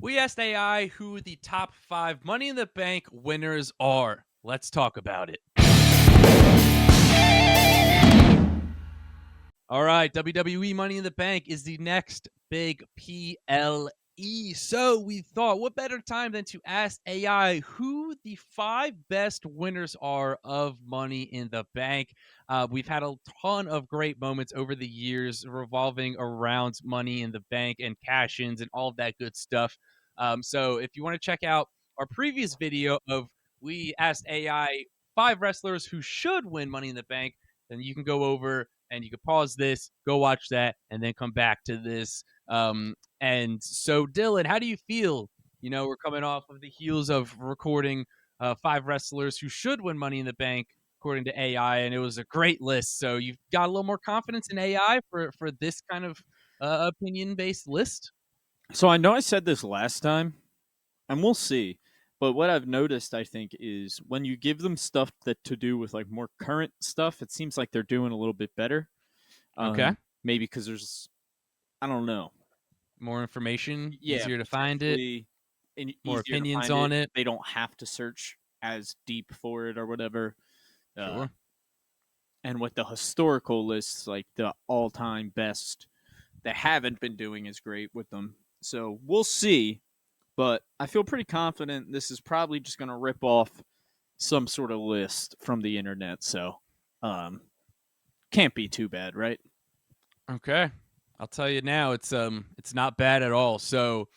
We asked AI who the top 5 Money in the Bank winners are. Let's talk about it. All right, WWE Money in the Bank is the next big PLE. So we thought, what better time than to ask AI who the 5 best winners are of Money in the Bank? We've had a ton of great moments over the years revolving around Money in the Bank and cash ins and all of that good stuff. So if you want to check out our previous video of we asked AI 5 wrestlers who should win Money in the Bank, then you can go over and you can pause this, go watch that, and then come back to this. And so, Dylan, how do you feel? We're coming off of the heels of recording 5 wrestlers who should win Money in the Bank according to AI, and it was a great list. So you've got a little more confidence in AI for this kind of opinion based list. So I know I said this last time, and we'll see. But what I've noticed, I think, is when you give them stuff that to do with like more current stuff, it seems like they're doing a little bit better. Okay, Maybe because I don't know. more information, Yeah, easier to find it, potentially more easier to opinions find it. on it. They don't have to search as deep for it or whatever. Uh, Sure. and with the historical lists, like the all-time best, they haven't been doing as great with them. So we'll see. But I feel pretty confident this is probably just going to rip off some sort of list from the internet. So um, can't be too bad, right? Okay. I'll tell you now, it's not bad at all. So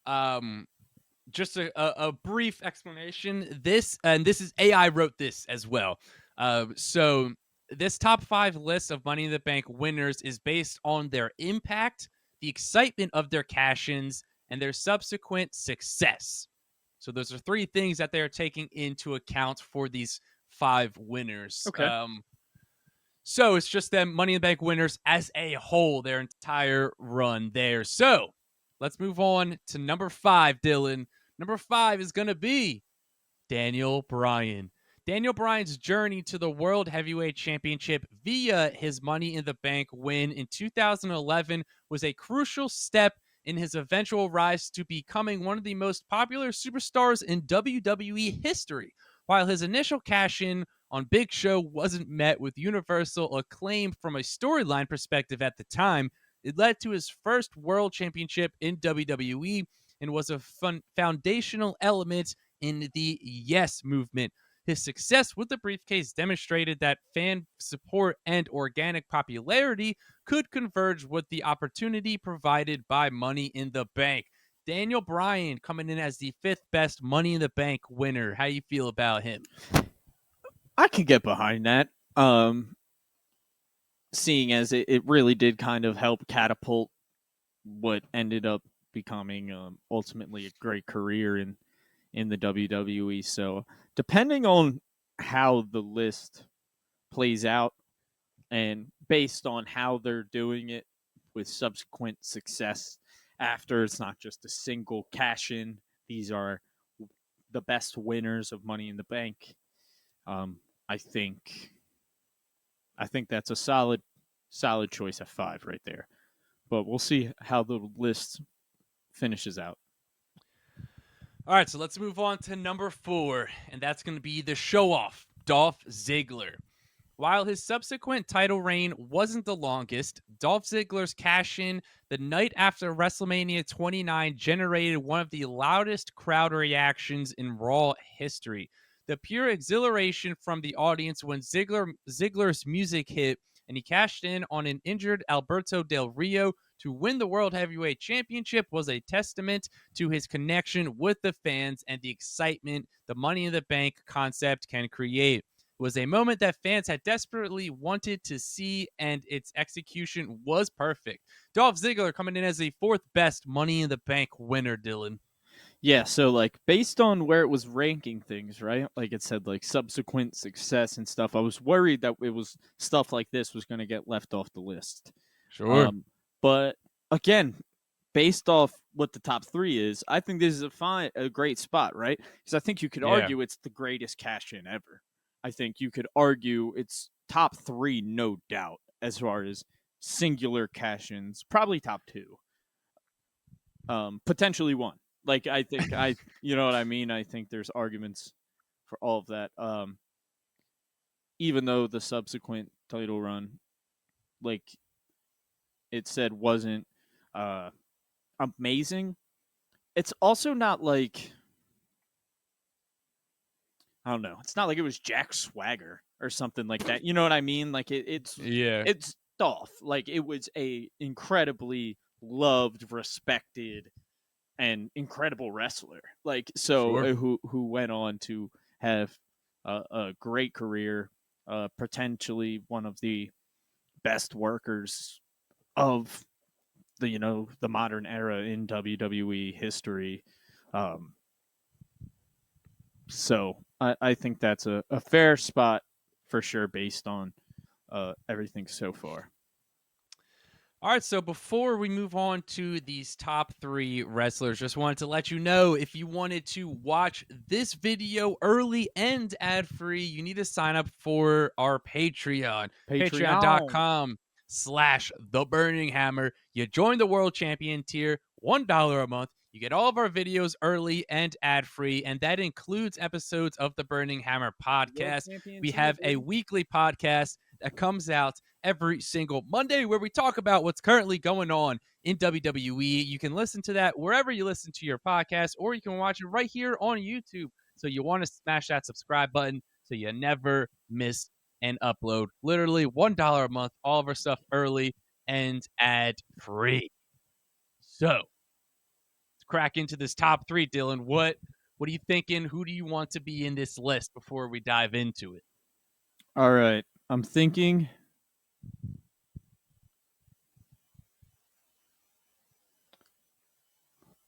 um just a brief explanation. This is AI wrote this as well. So this top 5 list of Money in the Bank winners is based on their impact, the excitement of their cash-ins, and their subsequent success. So those are 3 things that they're taking into account for these 5 winners. Okay. So it's just them Money in the Bank winners as a whole, their entire run there. So let's move on to number 5, Dylan. Number 5 is going to be Daniel Bryan. Daniel Bryan's journey to the World Heavyweight Championship via his Money in the Bank win in 2011 was a crucial step in his eventual rise to becoming one of the most popular superstars in WWE history. While his initial cash in on Big Show wasn't met with universal acclaim from a storyline perspective at the time, it led to his first world championship in WWE and was a foundational element in the Yes movement. His success with the briefcase demonstrated that fan support and organic popularity could converge with the opportunity provided by Money in the Bank. Daniel Bryan coming in as the 5th best Money in the Bank winner. How you feel about him? I can get behind that. Seeing as it really did kind of help catapult what ended up becoming ultimately a great career in the WWE. So depending on how the list plays out and based on how they're doing it with subsequent success after, it's not just a single cash in. These are the best winners of Money in the Bank. Um, I think I think that's a solid choice at 5 right there. But we'll see how the list finishes out. All right, so let's move on to number 4, and that's going to be the show off, Dolph Ziggler. While his subsequent title reign wasn't the longest, Dolph Ziggler's cash in the night after WrestleMania 29 generated one of the loudest crowd reactions in Raw history. The pure exhilaration from the audience when Ziggler's music hit and he cashed in on an injured Alberto Del Rio to win the World Heavyweight Championship was a testament to his connection with the fans and the excitement the Money in the Bank concept can create. Was a moment that fans had desperately wanted to see, and its execution was perfect. Dolph Ziggler coming in as the 4th best Money in the Bank winner, Dylan. Yeah, so like based on where it was ranking things, right? Like it said like subsequent success and stuff. I was worried that it was stuff like this was going to get left off the list. Sure. But again, based off what the top 3 is, I think this is a great spot, right? Because I think you could Yeah. argue it's the greatest cash in ever. I think you could argue it's top 3, no doubt, as far as singular cash ins. Probably top 2, potentially 1. Like I think you know what I mean. I think there's arguments for all of that. Even though the subsequent title run, like it said, wasn't uh amazing. It's also not like I don't know. It's not like it was Jack Swagger or something like that. You know what I mean? Like Yeah. it's Dolph. Like it was a incredibly loved, respected, and incredible wrestler. Like so, Sure. who went on to have a great career, potentially one of the best workers of the modern era in WWE history. Um, so I think that's a fair spot for sure based on everything so far. All right, so before we move on to these top 3 wrestlers, just wanted to let you know if you wanted to watch this video early and ad-free, you need to sign up for our Patreon. Patreon. Patreon.com/The Burning Hammer. You join the World Champion tier, $1 a month. You get all of our videos early and ad-free, and that includes episodes of the Burning Hammer podcast. We have a weekly podcast that comes out every single Monday where we talk about what's currently going on in WWE. You can listen to that wherever you listen to your podcast, or you can watch it right here on YouTube. So you want to smash that subscribe button so you never miss an upload. Literally $1 a month, all of our stuff early and ad free. So let's crack into this top 3, Dylan. What are you thinking? Who do you want to be in this list before we dive into it? All right, I'm thinking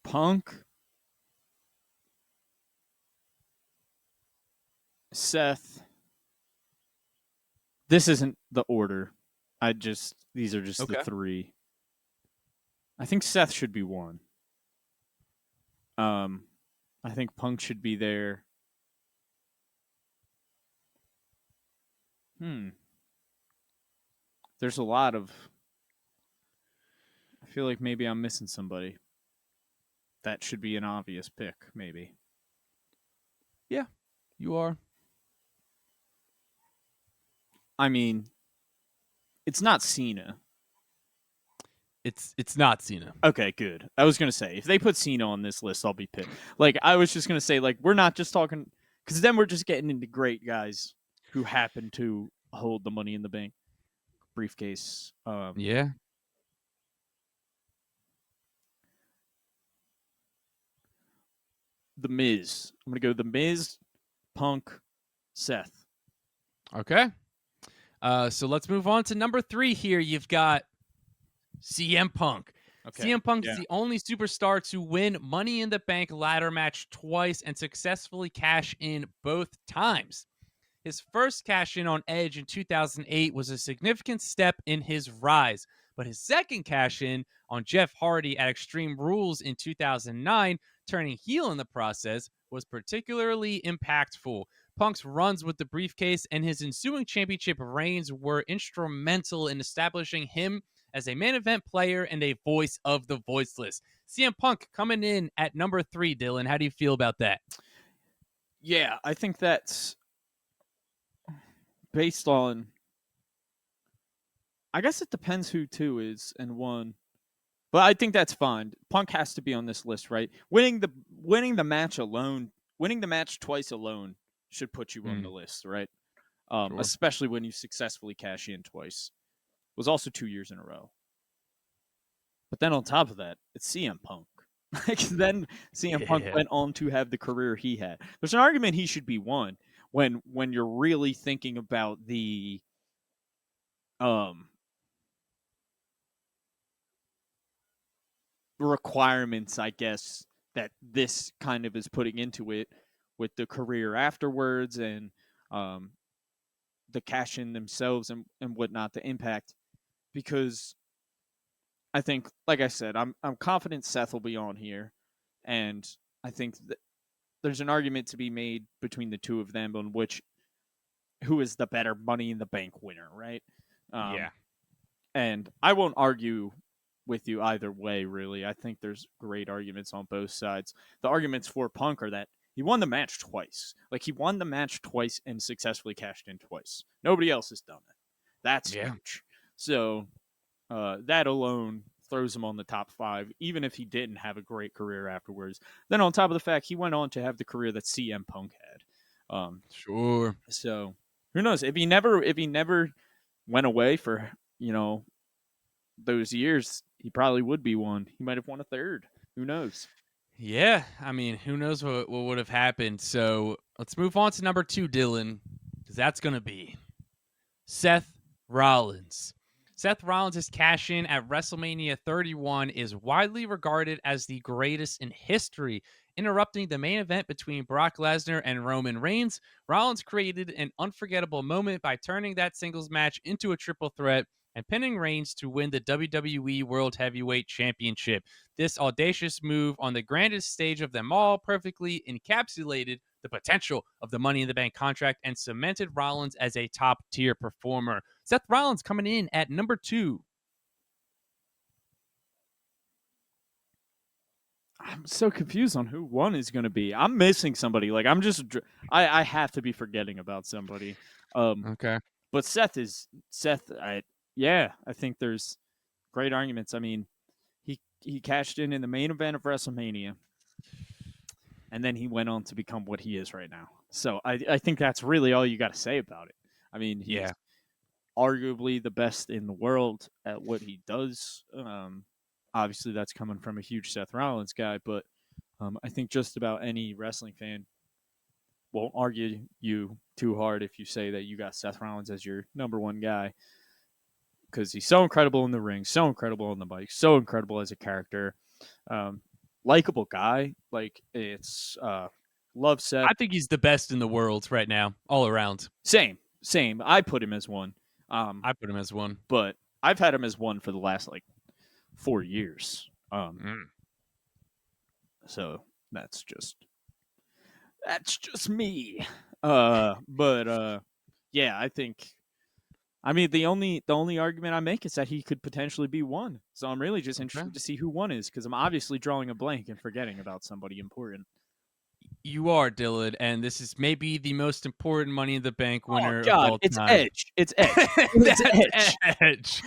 Punk, Seth. This isn't the order. These are just the Okay. 3. I think Seth should be 1. Um, I think Punk should be there. There's a lot of. I feel like maybe I'm missing somebody. That should be an obvious pick, maybe. Yeah, you are. I mean, it's not Cena. It's not Cena. Okay, good. I was gonna say if they put Cena on this list, I'll be pissed. Like I was just gonna say, like we're not just talking because then we're just getting into great guys who happen to hold the Money in the Bank briefcase. Yeah. The Miz. I'm gonna go The Miz, Punk, Seth. Okay. So let's move on to number 3 here. You've got CM Punk. Okay. CM Punk is the only superstar to win Money in the Bank ladder match twice and successfully cash in both times. His first cash in on Edge in 2008 was a significant step in his rise, but his second cash in on Jeff Hardy at Extreme Rules in 2009, turning heel in the process, was particularly impactful. Punk's runs with the briefcase and his ensuing championship reigns were instrumental in establishing him as a main event player and a voice of the voiceless. CM Punk coming in at number 3, Dylan. How do you feel about that? Yeah, I think that's based on. I guess it depends who 2 is and 1. But I think that's fine. Punk has to be on this list, right? Winning the match alone, winning the match twice alone should put you on the list, right? Sure. Especially when you successfully cash in twice. It was also 2 years in a row. But then on top of that, it's CM Punk. Like then CM Punk went on to have the career he had. There's an argument he should be 1 when you're really thinking about the requirements, I guess, that this kind of is putting into it with the career afterwards and the cash in themselves and whatnot, the impact. Because I think, like I said, I'm confident Seth will be on here, and I think that there's an argument to be made between the 2 of them on who is the better Money in the Bank winner, right? Yeah. And I won't argue with you either way, really. I think there's great arguments on both sides. The arguments for Punk are that he won the match twice. Like, he won the match twice and successfully cashed in twice. Nobody else has done it. That's Yeah. huge. So that alone throws him on the top 5, even if he didn't have a great career afterwards. Then on top of the fact, he went on to have the career that CM Punk had. Sure. So who knows? If he never went away for, those years, he probably would be one. He might have won a third. Who knows? Yeah, I mean, who knows what would have happened. So let's move on to number 2, Dylan, because that's going to be Seth Rollins. Seth Rollins' cash in at WrestleMania 31 is widely regarded as the greatest in history. Interrupting the main event between Brock Lesnar and Roman Reigns, Rollins created an unforgettable moment by turning that singles match into a triple threat and pinning Reigns to win the WWE World Heavyweight Championship. This audacious move on the grandest stage of them all perfectly encapsulated the potential of the Money in the Bank contract and cemented Rollins as a top-tier performer. Seth Rollins coming in at number 2. I'm so confused on who one is going to be. I'm missing somebody. Like, I have to be forgetting about somebody. Okay. But Seth. I think there's great arguments. I mean, he cashed in the main event of WrestleMania, and then he went on to become what he is right now. So I think that's really all you got to say about it. I mean, he's arguably the best in the world at what he does. Obviously, that's coming from a huge Seth Rollins guy, but I think just about any wrestling fan won't argue you too hard if you say that you got Seth Rollins as your number one guy, because he's so incredible in the ring, so incredible on the mic, so incredible as a character. Likable guy. Like, it's love Seth. I think he's the best in the world right now, all around. Same. I put him as one. I put him as 1. But I've had him as 1 for the last 4 years. So that's just me. Yeah, I think. I mean, the only argument I make is that he could potentially be 1. So I'm really just interested to see who 1 is, because I'm obviously drawing a blank and forgetting about somebody important. You are, Dylan, and this is maybe the most important Money in the Bank winner of all time. Edge. It's Edge. It's Edge.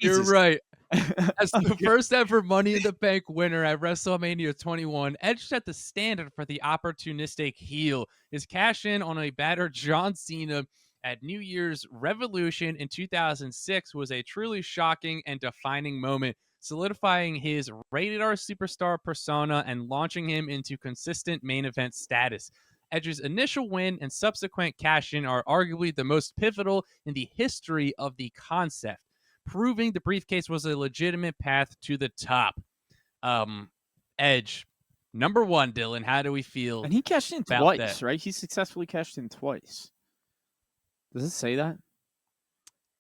You're right. As the first ever Money in the Bank winner at WrestleMania 21, Edge set the standard for the opportunistic heel. His cash in on a battered John Cena at New Year's Revolution in 2006 was a truly shocking and defining moment, solidifying his rated R superstar persona and launching him into consistent main event status. Edge's initial win and subsequent cash-in are arguably the most pivotal in the history of the concept, proving the briefcase was a legitimate path to the top. Edge, number 1, Dylan. How do we feel? And he cashed in twice, right? He successfully cashed in twice. Does it say that?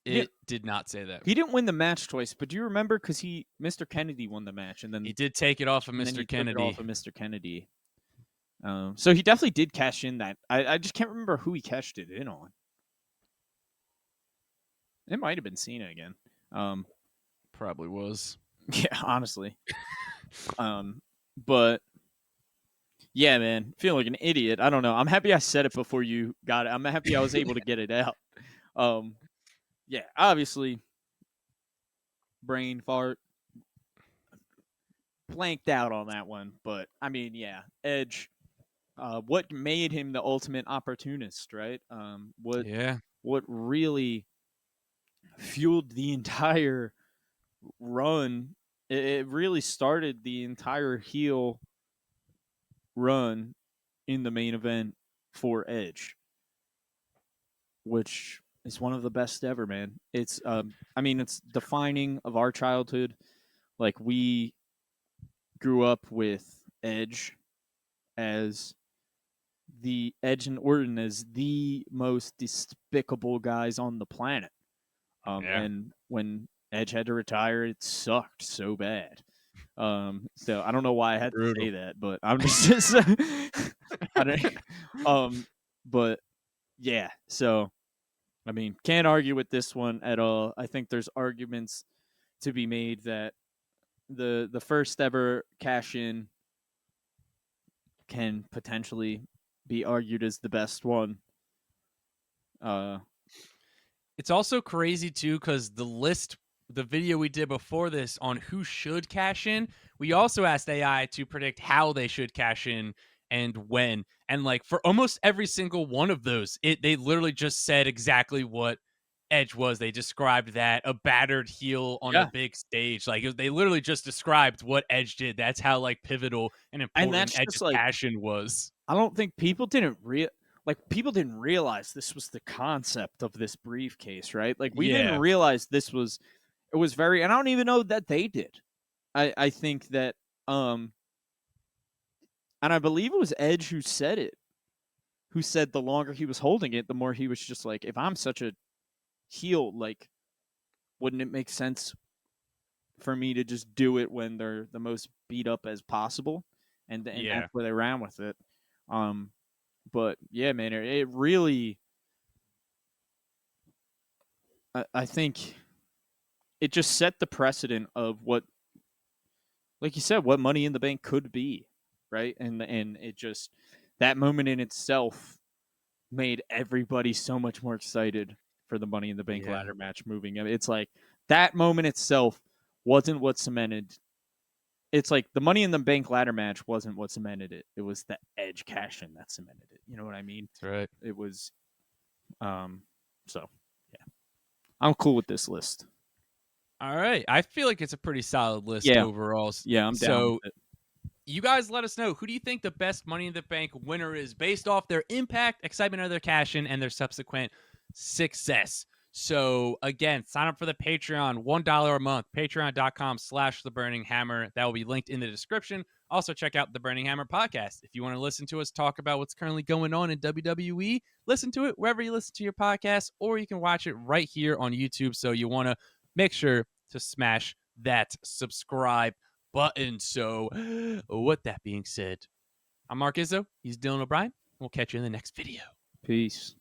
It did not say that. He didn't win the match twice, but do you remember? Because Mr. Kennedy won the match, and then he did take it off of Mr. Kennedy. So he definitely did cash in that. I just can't remember who he cashed it in on. It might have been Cena again. Probably was. Yeah, honestly. But yeah, man, feel like an idiot. I don't know. I'm happy I said it before you got it. I'm happy I was able to get it out. Yeah, obviously, brain fart, blanked out on that one. But I mean, yeah, Edge. What made him the ultimate opportunist, right? What really fueled the entire run? It really started the entire heel run in the main event for Edge, which is one of the best ever, man. It's it's defining of our childhood. Like, we grew up with Edge as the Edge and Orton as the most despicable guys on the planet. And when Edge had to retire, it sucked so bad. So I don't know why I had to say that, but I'm just I don't, but yeah, so I mean, can't argue with this one at all. I think there's arguments to be made that the first ever cash in can potentially be argued as the best one. It's also crazy too because the video we did before this on who should cash in, we also asked AI to predict how they should cash in and when. And like for almost every single one of those, they literally just said exactly what Edge was. They described that a battered heel on a Yeah. big stage. Like they literally just described what Edge did. That's how like pivotal and And important that's Edge's just like, cash in was. I don't think people didn't realize this was the concept of this briefcase, right? Like we didn't Yeah. realize it was very, and I don't even know that they did. I think that and I believe it was Edge who said it. Who said the longer he was holding it, the more he was just like, if I'm such a heel, like, wouldn't it make sense for me to just do it when they're the most beat up as possible? And Yeah. that's where they ran with it. But yeah, man, it really, I think it just set the precedent of what, like you said, what Money in the Bank could be, right? And it just, that moment in itself made everybody so much more excited for the Money in the Bank ladder match moving. I mean, it's like that moment itself wasn't what cemented. It's like the Money in the Bank ladder match wasn't what cemented it. It was the Edge cash in that cemented it. You know what I mean? That's right. It was, so yeah, I'm cool with this list. All right. I feel like it's a pretty solid list Yeah. overall. Yeah, I'm down with it. You guys let us know, who do you think the best Money in the Bank winner is based off their impact, excitement of their cash in, and their subsequent success? So again, sign up for the Patreon, $1 a month, patreon.com/theBurningHammer. That will be linked in the description. Also check out the Burning Hammer podcast. If you want to listen to us talk about what's currently going on in WWE, listen to it wherever you listen to your podcast, or you can watch it right here on YouTube. So you want to make sure to smash that subscribe button. So with that being said, I'm Mark Izzo. He's Dylan O'Brien. We'll catch you in the next video. Peace.